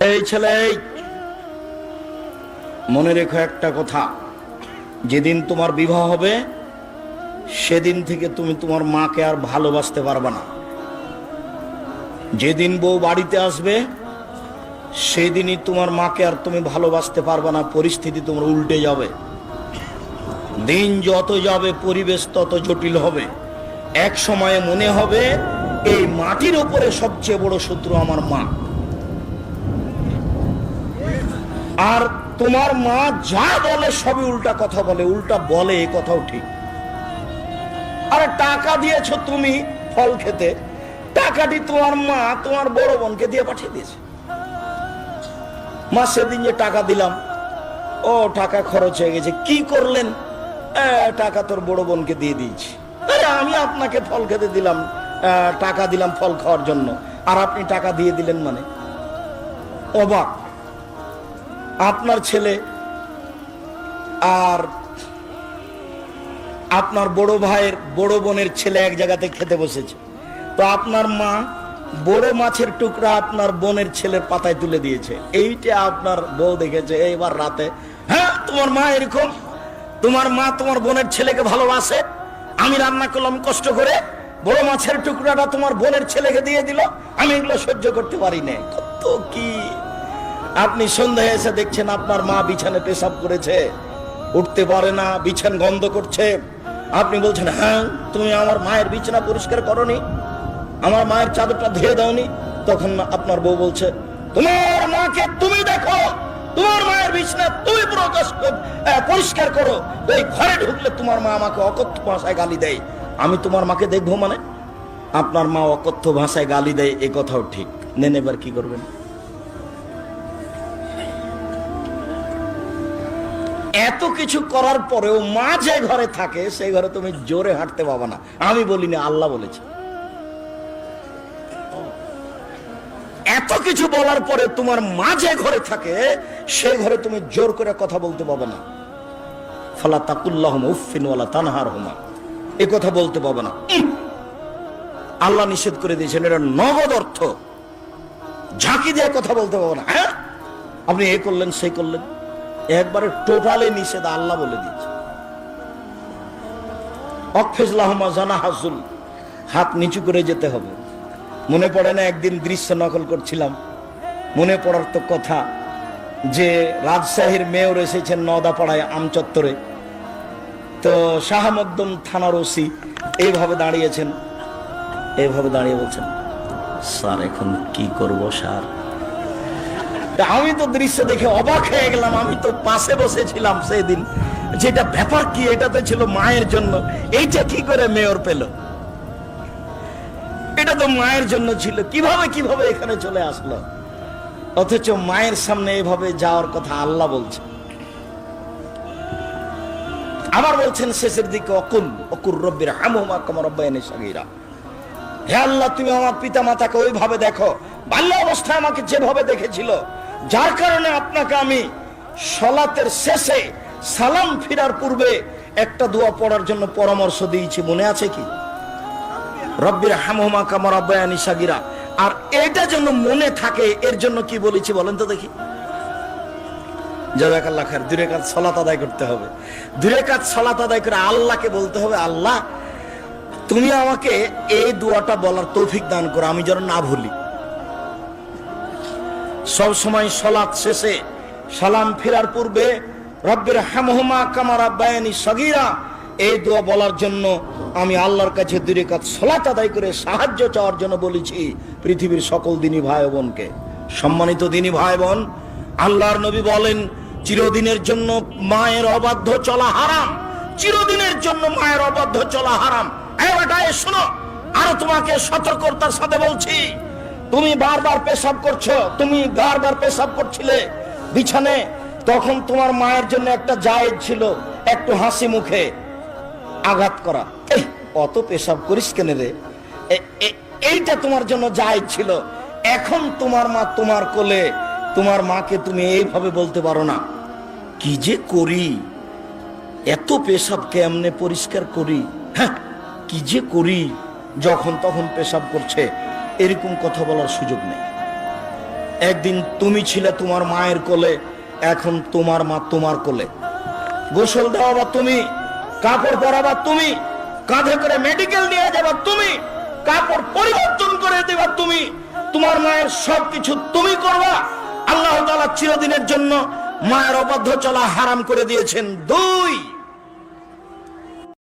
এই ছেলে, মনে রেখো একটা কথা, যেদিন তোমার বিবাহ হবে সেদিন থেকে তুমি তোমার মাকে আর ভালোবাসতে পারবে না। যেদিন বউ বাড়িতে আসবে সেদিনই তোমার মাকে আর তুমি ভালোবাসতে পারবে না। পরিস্থিতি তোমার উল্টে যাবে। দিন যত যাবে পরিবেশ তত জটিল হবে। এক সময়ে মনে হবে এই মাটির উপরে সবচেয়ে বড় শত্রু আমার মা। আর তোমার মা যা বলে সবই উল্টা কথা বলে, উল্টা বলে, এই কথাও ঠিক। আরে টাকা দিয়েছো তুমি ফল খেতে, টাকাটি তোমার মা তোমার বড় বোনকে দিয়ে পাঠিয়ে দিয়েছে। মা সেদিন যে টাকা দিলাম, ও টাকা খরচ হয়ে গেছে, কি করলেন? টাকা তোর বড় বোনকে দিয়ে দিয়েছি। আমি আপনাকে ফল খেতে দিলাম, টাকা দিলাম ফল খাওয়ার জন্য, আর আপনি টাকা দিয়ে দিলেন মানে? অবাক। আপনার ছেলে আর আপনার বড় ভাইয়ের বড় বোনের ছেলে এক জায়গাতে খেতে বসেছে, তো আপনার মা বড় মাছের টুকরা আপনার বোনের ছেলের পাতায় তুলে দিয়েছে। এইটা আপনার বউ দেখেছে এইবার রাতে, হ্যাঁ তোমার মা এরকম, তোমার মা তোমার বোনের ছেলেকে ভালোবাসে, আমি রান্না করলাম কষ্ট করে, বড় মাছের টুকরাটা তোমার বোনের ছেলেকে দিয়ে দিল, আমি এগুলো সহ্য করতে পারি না। কত কি! আপনি সন্ধ্যায় এসে দেখছেন আপনার মা বিছানে পেশাব করেছে, উঠতে পারে না, বিছান গন্ধ করছে। আপনি বলছেন, হ্যাঁ তুমি আমার মায়ের বিছানা পরিষ্কার করনি, আমার মায়ের চাদরটা ধুয়ে দাওনি। তখন আপনার বউ বলছে, তোমার মাকে তুমি দেখো, তোমার মায়ের বিছানা তুমি পরিষ্কার করো, এই ঘরে ঢুকলে তোমার মা আমাকে অকথ্য ভাষায় গালি দেয়, আমি তোমার মাকে দেখবো মানে? আপনার মা অকথ্য ভাষায় গালি দেয়, এ কথাও ঠিক। নেন এবার কি করবেন? এত কিছু করার পরেও মা যে ঘরে থাকে সেই ঘরে তুমি জোরে হাঁটতে পাবে না। আমি বলিনি, আল্লাহ বলেছে। এত কিছু বলার পরে তোমার মা যে ঘরে থাকে সেই ঘরে তুমি জোর করে কথা বলতে পাবে না। ফালা তাকুল্লাহুমা উফফিন ওয়ালা তানহারহুমা, এই কথা বলতে পাবে না। আল্লাহ নিষেধ করে দিয়েছেন, এটা নগদ অর্থ। ঝাঁকি দিয়ে কথা বলতে পাবে না। হ্যাঁ আপনি এ করলেন সেই করলেন, একবারে টোটালি নিষেধ, আল্লাহ বলে দিয়েছে। অকফিজ লাহুমা জানাহাজুল, হাত নিচু করে যেতে হবে। মনে পড়ে না একদিন দৃশ্য নকল করছিলাম, মনে পড়ার তো কথা যে রাজশাহীর মেয়র এসেছেন নওদাপাড়ায় আমচত্বরে, তো শাহ মকদুম থানার ওসি এইভাবে দাঁড়িয়েছেন, এইভাবে দাঁড়িয়ে বলছেন, স্যার এখন কি করব স্যার? আমি তো দৃশ্য দেখে অবাক হয়ে গেলাম। আমি তো পাশে বসেছিলাম সেদিন, যেটা ব্যাপার কি, এটা তো ছিল মায়ের জন্য, এইটা কি করে মেয়র পেল? এটা তো মায়ের জন্য ছিল, কিভাবে এখানে চলে আসলো? অথচ মায়ের সামনে এভাবে যাওয়ার কথা আল্লাহ বলছে। আবার বলছেন শেষের দিকে, অকুর রব্বির হামহুমা কামা রাব্বায়ানি সাগীরা, হে আল্লাহ তুমি আমার পিতা মাতাকে ওইভাবে দেখো বাল্য অবস্থায় আমাকে যেভাবে দেখেছিল, যার কারণে আপনাকে আমি সালাতের শেষে সালাম ফিরার পূর্বে একটা দোয়া পড়ার জন্য পরামর্শ দিয়েছি, মনে আছে কি? রব্বির হামহুমা কামা রাব্বায়ানি সাগীরা। আর এটা যেন মনে থাকে এর জন্য কি বলেছি বলেন তো দেখি? জাযাকাল্লাহ খায়ের। 2 রাকাত সালাত আদায় করতে হবে। 2 রাকাত সালাত আদায় করে আল্লাহকে বলতে হবে, আল্লাহ তুমি আমাকে এই দোয়াটা বলার তৌফিক দান করো, আমি যেন না ভুলি। সব সময় সালাত শেষে সালাম ফেরার পূর্বে রব্বির হামহুমা কামা রাব্বায়ানি সাগীরা এই দোয়া বলার জন্য আমি আল্লাহর কাছে 2 রাকাত সালাত আদায় করে সাহায্য চাওয়ার জন্য বলেছি পৃথিবীর সকল দিনী ভাই বোনকে। সম্মানিত দিনী ভাই বোন, আল্লাহর নবী বলেন, চিরদিনের জন্য মায়ের অবাধ্য চলা হারাম, চিরদিনের জন্য মায়ের অবাধ্য চলা হারাম। শোনো, আরো তোমাকে সতর্কতার সাথে বলছি, তুমি বারবার পেশাব করছো, তুমি বারবার পেশাব করছিলে বিছানে, তখন তোমার মায়ের জন্য একটা জায়েজ ছিল একটু হাসি মুখে আঘাত করা, এই অত পেশাব করিস কেন রে, এইটা তোমার জন্য জায়েজ ছিল। এখন তোমার মা তোমার কোলে, তোমার মাকে তুমি এইভাবে বলতে পারো না, কি যে করি, এত পেশাব কেমনে পরিষ্কার করি, হ্যাঁ কি যে করি, যখন তখন পেশাব করছে, এরকম কথা বলার সুযোগ নেই। একদিন তুমি ছিলে তোমার মায়ের কোলে, এখন তোমার মা তোমার কোলে। গোসল দেওয়াবা তুমি, কাপড় পরাবা তুমি, কাঁধে করে মেডিকেল নিয়ে যাবা তুমি, কাপড় পরিবর্তন করে দেবা তুমি, তোমার মায়ের সবকিছু তুমি করবা। আল্লাহ তাআলা চিরদিনের জন্য মায়ের অবাধ্য চলা হারাম করে দিয়েছেন। 2